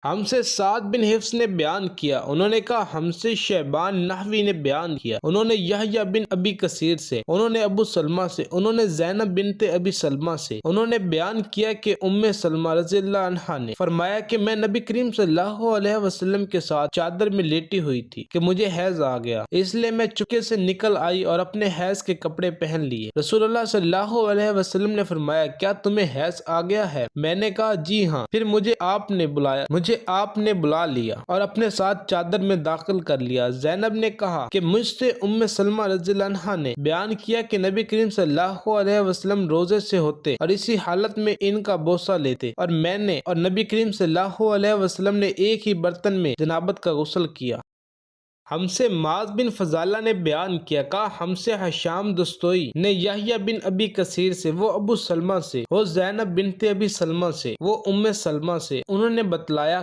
हमसे साद बिन हिफ्स ने बयान किया, उन्होंने कहा हमसे शैबान नहवी ने बयान किया, उन्होंने यहया बिन अबी कसीर से, उन्होंने अबू सलमा से, उन्होंने ज़ैनब बिनते अबी सलमा से, उन्होंने बयान किया कि उम्मे सलमा रज़ियल्लाहु अन्हा ने फरमाया कि मैं नबी करीम सल्लल्लाहु अलैहि वसल्लम के साथ चादर में लेटी हुई थी कि मुझे हैज आ गया, इसलिए मैं चुपके से निकल आई और अपने हैज के कपड़े पहन लिए। रसूलुल्लाह सल्लल्लाहु अलैहि वसल्लम ने फरमाया, क्या तुम्हें हैज आ गया है? मैंने कहा जी हाँ। फिर मुझे आपने बुला लिया और अपने साथ चादर में दाखिल कर लिया। ज़ैनब ने कहा कि मुझसे उम्मे सलमा रज़ियल्लाहु अन्हा ने बयान किया कि नबी करीम सल्लल्लाहु अलैहि वसल्लम रोजे से होते और इसी हालत में इनका बोसा लेते, और मैंने और नबी करीम सल्लल्लाहु अलैहि वसल्लम ने एक ही बर्तन में जनाबत का गुस्ल किया। हमसे माज बिन फजाला ने बयान किया, कहा हमसे हशाम दस्तोई ने यहया बिन अबी कसीर से, वो अबू सलमा से, वो ज़ैनब बिनते अबी सलमा से, वो उम्मे सलमा से, उन्होंने बतलाया